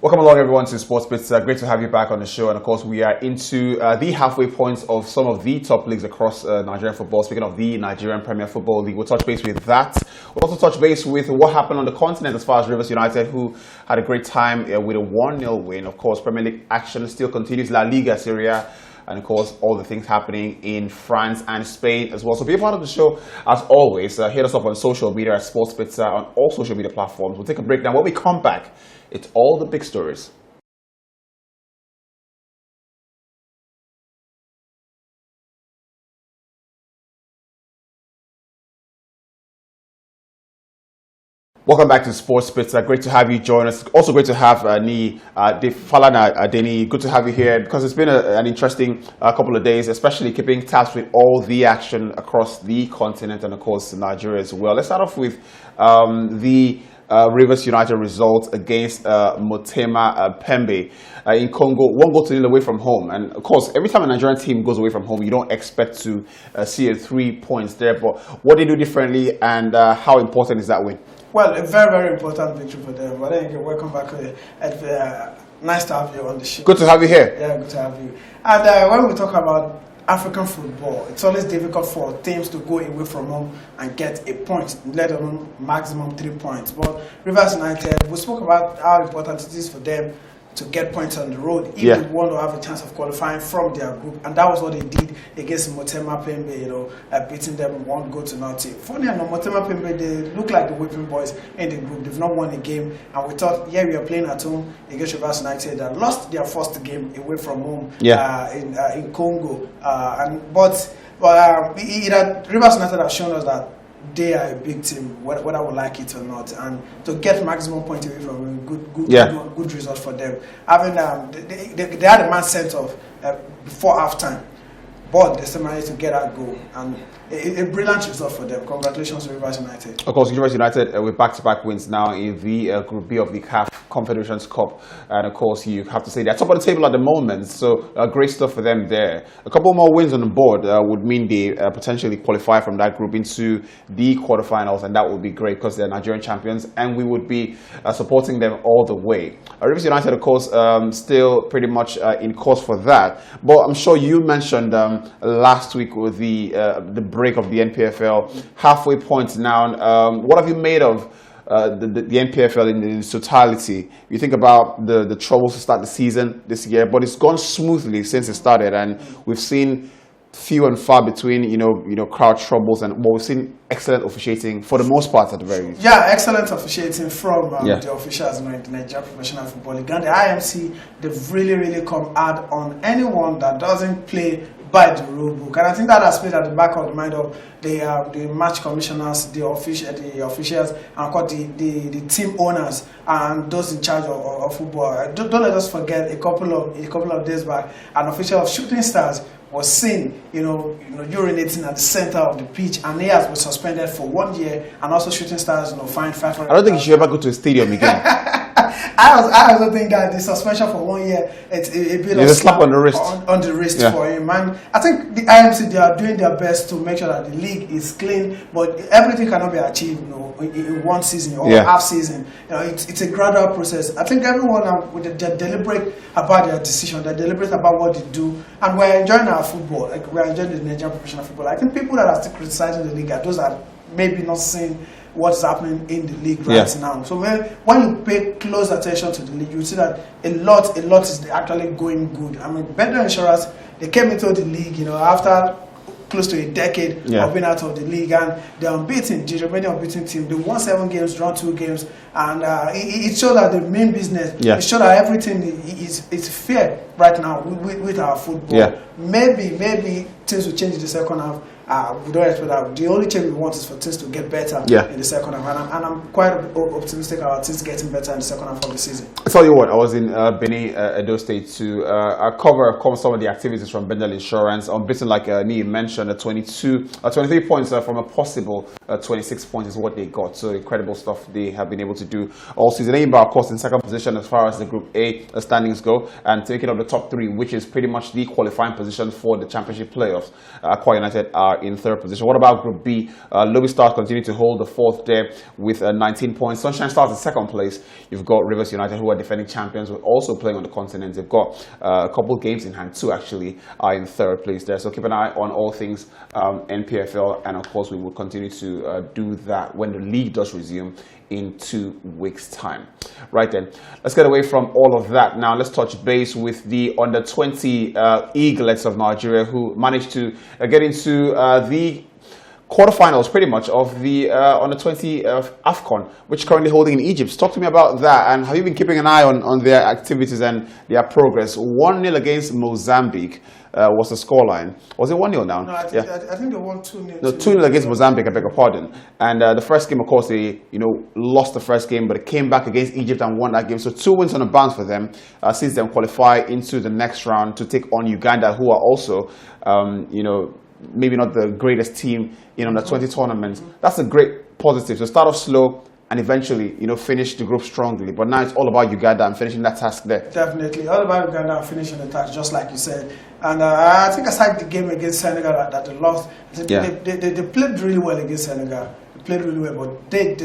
Welcome along, everyone, to Sports Bits. Great to have you back on the show. And, of course, we are into the halfway points of some of the top leagues across Nigerian football. Speaking of the Nigerian Premier Football League, we'll touch base with that. We'll also touch base with what happened on the continent as far as Rivers United, who had a great time with a 1-0 win. Of course, Premier League action still continues. La Liga, Serie A, and of course all the things happening in France and Spain as well. So be a part of the show as always. Hit us up on social media at SportsBits on all social media platforms. We'll take a break now. When we come back, it's all the big stories. Welcome back to Sports Bits. Great to have you join us. Also great to have Falana Adeni. Good to have you here because it's been an interesting couple of days, especially keeping tabs with all the action across the continent and, of course, Nigeria as well. Let's start off with the Rivers United result against Motema Pembe in Congo. 1-0 away from home. And, of course, every time a Nigerian team goes away from home, you don't expect to see 3 points there. But what they do differently and how important is that win? Well, a very, very important victory for them. But then again, welcome back. Nice to have you on the show. Good to have you here. Yeah, good to have you. And when we talk about African football, it's always difficult for teams to go away from home and get a point, let alone maximum 3 points. But Rivers United, we spoke about how important it is for them to get points on the road if they want to have a chance of qualifying from their group, and that was what they did against Motema Pembe, beating them 1-0. Funny enough, Motema Pembe, they look like the whipping boys in the group. They've not won a game, and we thought, we are playing at home against Rivers United that lost their first game away from home in Congo, but Rivers United have shown us that they are a big team, whether we like it or not, and to get maximum point away from good result for them. Having they had a man sent off before halftime, but they still managed to get that goal, and a brilliant result for them. Congratulations to Rivers United. Of course, Rivers United with back-to-back wins now in the Group B of the CAF Confederations Cup, and of course you have to say they're top of the table at the moment, so great stuff for them there. A couple more wins on the board would mean they potentially qualify from that group into the quarterfinals, and that would be great because they're Nigerian champions and we would be supporting them all the way. Rivers United, of course, still pretty much in course for that, but I'm sure you mentioned last week with the break of the NPFL, halfway points now. What have you made of the NPFL in its totality? You think about the troubles to start the season this year, but it's gone smoothly since it started, and we've seen few and far between, crowd troubles, and we've seen excellent officiating for the most part at the very least. Yeah, excellent officiating from the officials in the Nigerian Professional Football League. And the IMC, they've really come hard on anyone that doesn't play by the rule book, and I think that has played at the back of the mind of the match commissioners, the officials, and of course the team owners and those in charge of football. Don't let us forget a couple of days back, an official of Shooting Stars was seen, urinating at the center of the pitch, and he has been suspended for 1 year, and also Shooting Stars, fined 500. I don't think you should ever go to a stadium again. I also think that the suspension for 1 year, it's a bit of a slap on the wrist. On the wrist for him. And I think the IMC, they are doing their best to make sure that the league is clean, but everything cannot be achieved, in one season or half season. It's a gradual process. I think everyone they're deliberate about their decision. They're deliberate about what they do, and we're enjoying our football. Like we're enjoying the Nigerian Professional Football. I think people that are still criticizing the league are those that maybe not seeing what's happening in the league right now. So when you pay close attention to the league, you see that a lot is actually going good. I mean, Better Insurance, they came into the league, after close to a decade of being out of the league, and they're unbeaten. The remaining unbeaten team, they won 7 games, drawn 2 games, and it showed that the main business, it showed that everything is fair right now with our football. Maybe things will change in the second half. We don't expect that. The only change we want is for things to get better in the second half, and I'm quite optimistic about things getting better in the second half of the season. I tell you what, I was in Benin, Edo State to cover some of the activities from Bendel Insurance. Unbeaten, like Nii mentioned, 23 points from a possible 26 points is what they got. So incredible stuff they have been able to do all season. Enyimba, of course, in second position as far as the Group A standings go, and taking up the top 3, which is pretty much the qualifying position for the championship playoffs. Akwa United are are in third position. What about Group B? Lobby Stars continue to hold the fourth there with 19 points. Sunshine Stars in second place. You've got Rivers United, who are defending champions, who are also playing on the continent. They've got a couple games in hand. Two actually are in third place there. So keep an eye on all things NPFL, and of course we will continue to do that when the league does resume in 2 weeks' time. Right then, let's get away from all of that. Now let's touch base with the under-20 Eaglets of Nigeria, who managed to get into the quarterfinals pretty much of the under-20 AFCON, which is currently holding in Egypt. Talk to me about that, and have you been keeping an eye on their activities and their progress? 1-0 against Mozambique was the scoreline. Was it 1-0 now? No, I think they won 2-0. No, 2-0 against Mozambique, I beg your pardon. And the first game, of course, they lost the first game, but they came back against Egypt and won that game. So 2 wins on the bounce for them, since they qualify into the next round to take on Uganda, who are also, maybe not the greatest team in under 20 tournaments. That's a great positive. So start off slow and eventually, finish the group strongly. But now it's all about Uganda and finishing that task there. Definitely, all about Uganda and finishing the task, just like you said. And I think aside the game against Senegal that they lost, they played really well against Senegal. Played really well, but it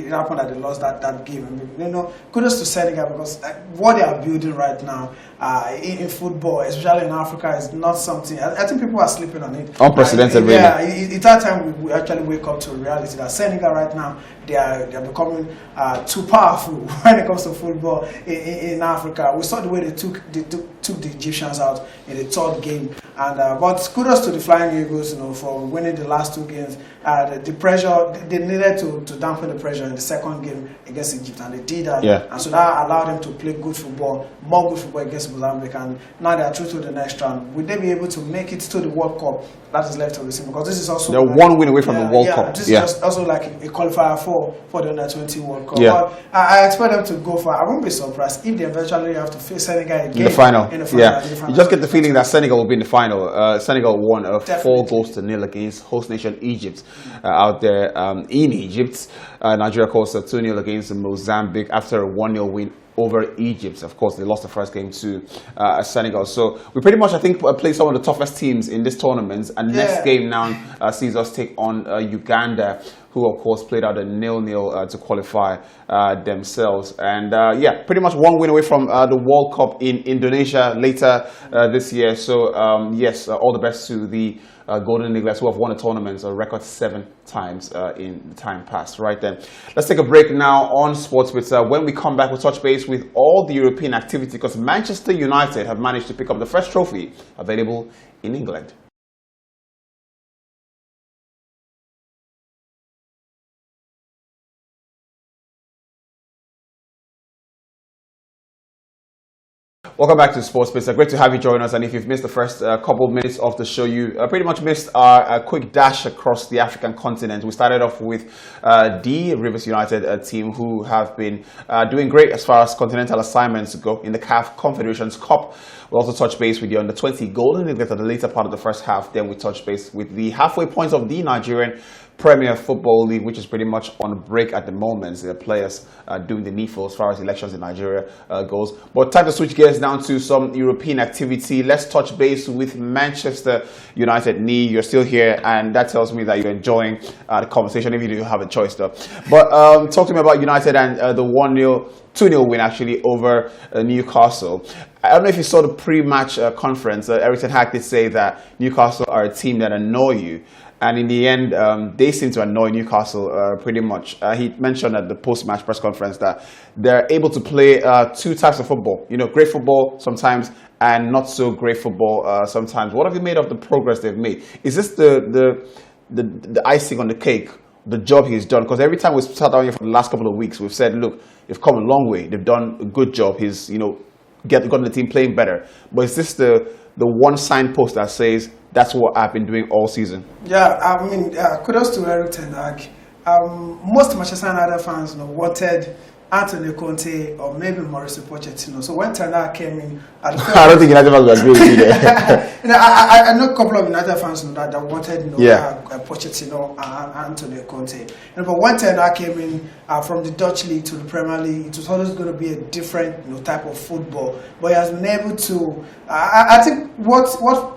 happened that they lost that game. Kudos to Senegal, because what they are building right now in football, especially in Africa, is not something. I think people are sleeping on it. Unprecedented, really. Yeah, it's that time we actually wake up to reality that Senegal right now they are becoming too powerful when it comes to football in Africa. We saw the way they took the Egyptians out in the third game, and but kudos to the Flying Eagles, for winning the last 2 games. The pressure, they needed to dampen the pressure in the second game against Egypt, and they did that. Yeah. And so that allowed them to play good football, more good football against Mozambique, and now they are through to the next round. Will they be able to make it to the World Cup? That is left to be seen, because this is also they're one win away from the World Cup. This is just also like a qualifier for the under-20 World Cup. Yeah. But I expect them to go far. I won't be surprised if they eventually have to face Senegal again in the final. Yeah. You just get the feeling that Senegal will be in the final. Senegal won 4-0 against host nation Egypt out there in Egypt. Nigeria, of course, 2-0 against Mozambique after a 1-0 win over Egypt. Of course, they lost the first game to Senegal. So we pretty much, I think, play some of the toughest teams in this tournament. And next game now sees us take on Uganda, who of course played out a 0-0 to qualify themselves. And pretty much 1 win away from the World Cup in Indonesia later this year. So yes, all the best to the Golden Eaglets, who have won the tournament a record 7 times in the time past. Right then, let's take a break now on Sports Bits. When we come back, we'll touch base with all the European activity, because Manchester United have managed to pick up the first trophy available in England. Welcome back to Sports Space. Great to have you join us. And if you've missed the first couple of minutes of the show, you pretty much missed our quick dash across the African continent. We started off with the Rivers United team, who have been doing great as far as continental assignments go in the CAF Confederations Cup. We'll also touch base with the under-20 Golden Eaglets at the later part of the first half. Then we touch base with the halfway points of the Nigerian Premier Football League, which is pretty much on break at the moment. The players are doing the needful as far as elections in Nigeria goes. But time to switch gears down to some European activity. Let's touch base with Manchester United. Nee, you're still here, and that tells me that you're enjoying the conversation, if you do have a choice though. But talk to me about United and the 2-0 win actually over Newcastle. I don't know if you saw the pre-match conference. Erik ten Hag did say that Newcastle are a team that annoy you. And in the end, they seem to annoy Newcastle pretty much. He mentioned at the post-match press conference that they're able to play 2 types of football. Great football sometimes and not so great football sometimes. What have you made of the progress they've made? Is this the icing on the cake, the job he's done? Because every time we've sat down here for the last couple of weeks, we've said, look, they've come a long way. They've done a good job. He's, gotten the team playing better. But is this the one signpost that says, that's what I've been doing all season? Yeah, I mean, kudos to Erik ten Hag. Most Manchester United fans wanted Antonio Conte or maybe Mauricio Pochettino. So when ten Hag came in, I don't think United fans will agree with you there. I know a couple of United fans that wanted Pochettino and Antonio Conte. But when ten Hag came in from the Dutch league to the Premier League, it was always going to be a different type of football. But he has been able to. I think what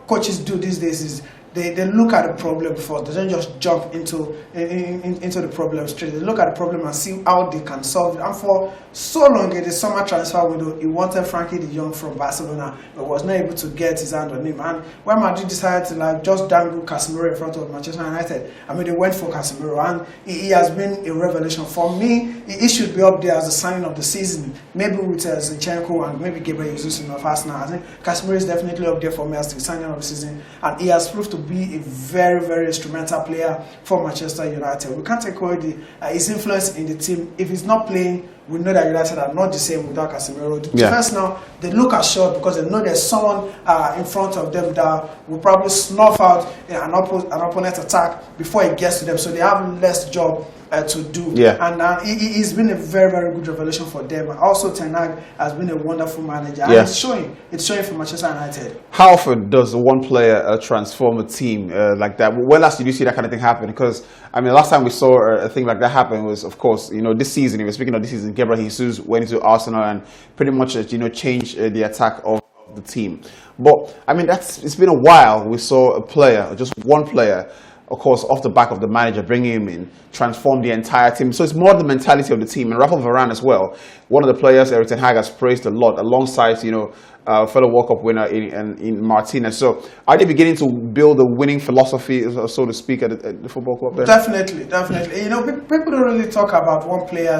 coaches do these days is they look at the problem before. They don't just jump into the problem straight. They look at the problem and see how they can solve it. And for so long in the summer transfer window, he wanted Frankie de Jong from Barcelona, but was not able to get his hand on him. And when Madrid decided to like just dangle Casemiro in front of Manchester United, I mean, they went for Casemiro, and he has been a revelation. For me, he should be up there as the signing of the season. Maybe with Zinchenko and maybe Gabriel Jesus in Arsenal. I think Casemiro is definitely up there for me as the signing of the season, and he has proved to be a very, very instrumental player for Manchester United. We can't take away his influence in the team. If he's not playing, we know that United are not the same without Casemiro. The defense now, they look assured because they know there's someone in front of them that will probably snuff out an opponent attack before it gets to them, so they have less job to do. And he's been a very, very good revelation for them. Also, Ten Hag has been a wonderful manager, and it's showing for Manchester United. How often does one player transform a team like that? When last did you see that kind of thing happen? Because I mean, the last time we saw a thing like that happen was, of course, this season. If we're speaking of this season, Gabriel Jesus went into Arsenal and pretty much changed the attack of the team. But I mean, it's been a while. We saw a player, just one player, of course, off the back of the manager, bringing him in, transform the entire team. So it's more the mentality of the team. And Rafael Varane as well, one of the players Erik ten Hag has praised a lot, alongside, fellow World Cup winner in Martinez. So are they beginning to build a winning philosophy, so to speak, at the football club there? Definitely. People don't really talk about one player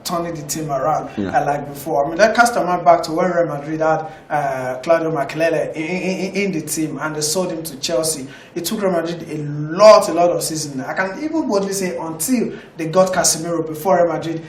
turning the team around like before. I mean, that cast a man back to when Real Madrid had Claudio Makelele in the team, and they sold him to Chelsea. It took Real Madrid a lot of season. I can even boldly say until they got Casemiro, before Real Madrid,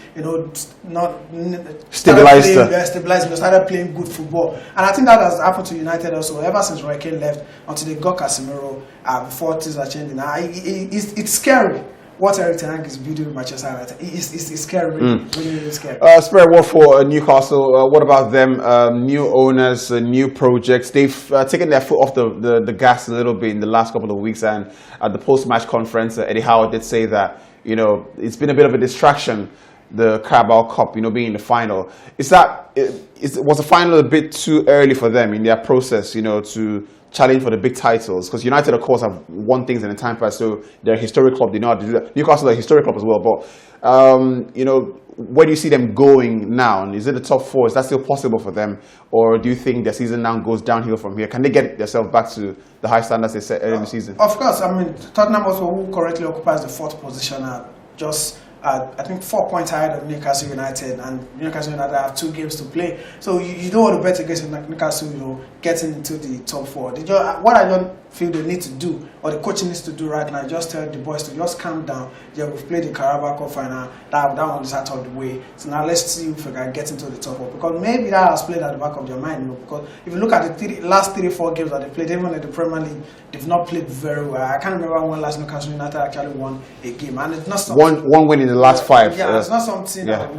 stabilized, started playing good football. And I think that has happened to United also, ever since Roy Keane left, until they got Casemiro, before things are changing. It's scary what Erik ten Hag is building with Manchester United. It's scary, really scary. Spare word for Newcastle. What about them? New owners, new projects. They've taken their foot off the gas a little bit in the last couple of weeks, and at the post-match conference, Eddie Howe did say that it's been a bit of a distraction, the Carabao Cup, being in the final. Was the final a bit too early for them in their process, to challenge for the big titles? Because United, of course, have won things in the time past, so they're a historic club. They know how to do that. Newcastle are a historic club as well. But where do you see them going now? And is it the top four? Is that still possible for them, or do you think their season now goes downhill from here? Can they get themselves back to the high standards they set early in the season? Of course. I mean, Tottenham also, who currently occupies the 4th position, just I think 4 points ahead of Newcastle United, and Newcastle United have 2 games to play. So you don't want to bet against Newcastle, getting into the top 4. What I don't feel they need to do, or the coach needs to do right now, just tell the boys to just calm down. We've played the Carabao Cup final. That one is out of the way. So now let's see if we can get into the top 4, because maybe that has played at the back of their mind. Because if you look at the last 3-4 games that they played, even in the Premier League, they've not played very well. I can't remember when last Newcastle United actually won a game, and it's not something, one win in the last 5. Yeah, it's not something that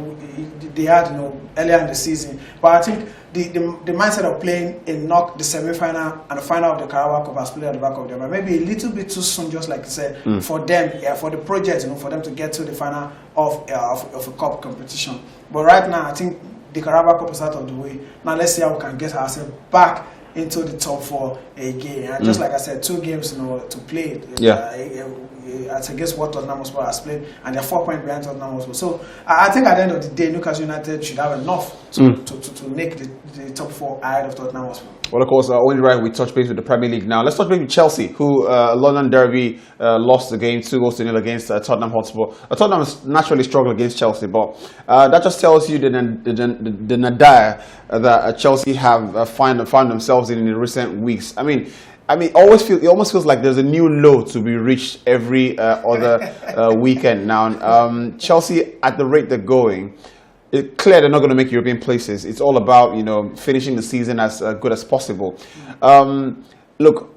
they had earlier in the season. But I think the mindset of playing the semi-final and the final of the Carabao Cup has played at the back of their mind. Maybe a little bit too soon, just like you said, for them, for the project, for them to get to the final of a cup competition. But right now, I think the Carabao Cup is out of the way. Now let's see how we can get ourselves back into the top 4 again. And just like I said, 2 games to play. Against what Tottenham Hotspur has played, and they're 4 points behind Tottenham Hotspur. So I think at the end of the day, Newcastle United should have enough to make the top 4 ahead of Tottenham Hotspur. Well, of course, only right we touch base with the Premier League now. Let's touch base with Chelsea, who London Derby lost the game 2-0 against Tottenham Hotspur. Tottenham has naturally struggled against Chelsea, but that just tells you the nadir that Chelsea have found themselves in the recent weeks. I mean, it almost feels like there's a new low to be reached every other weekend now. Chelsea, at the rate they're going, it's clear they're not going to make European places. It's all about finishing the season as good as possible. Look,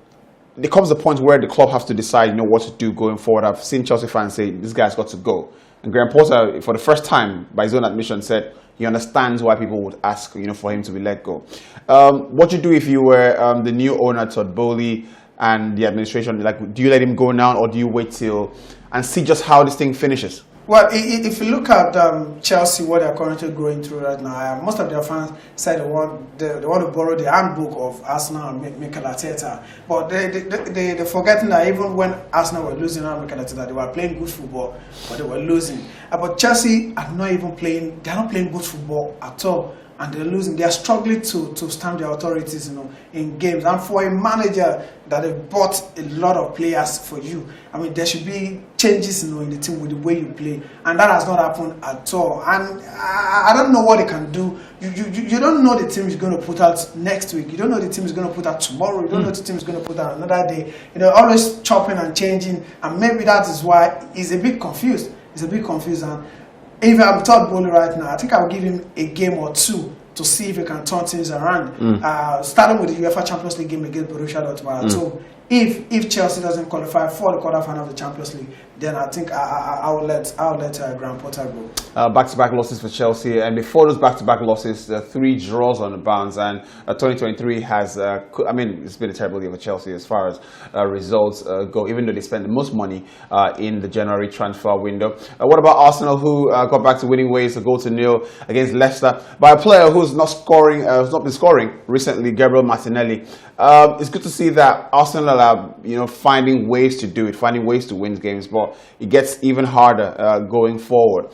there comes a point where the club has to decide what to do going forward. I've seen Chelsea fans say this guy's got to go, and Graham Potter, for the first time, by his own admission, said he understands why people would ask for him to be let go. What do you do if you were the new owner, Todd Boehly, and the administration? Like, do you let him go now, or do you wait till and see just how this thing finishes? Well, if you look at Chelsea, what they're currently going through right now, most of their fans said they want to borrow the handbook of Arsenal and Mikel Arteta. But they're forgetting that even when Arsenal were losing and Mikel Arteta, they were playing good football, but they were losing. But Chelsea are not even playing, they're not playing good football at all. And they're losing. They are struggling to stamp their authorities, in games. And for a manager that have bought a lot of players for you, I mean, there should be changes, in the team with the way you play, and that has not happened at all. And I don't know what they can do. You don't know the team is going to put out next week. You don't know the team is going to put out tomorrow. You don't know the team is going to put out another day. Always chopping and changing, and maybe that is why he's a bit confused. He's a bit confused. And if I'm Todd Bowley right now, I think I'll give him a game or two to see if he can turn things around. Starting with the UEFA Champions League game against Borussia Dortmund at home. If Chelsea doesn't qualify for the quarterfinal of the Champions League, then I think I'll let Graham Potter go. Back-to-back losses for Chelsea, and before those back-to-back losses, 3 draws on the bounce, and 2023 has, it's been a terrible year for Chelsea as far as results go, even though they spent the most money in the January transfer window. What about Arsenal, who got back to winning ways, a 0-0 against Leicester by a player who's not been scoring recently, Gabriel Martinelli. It's good to see that Arsenal are, finding ways to do it, finding ways to win games, but it gets even harder going forward.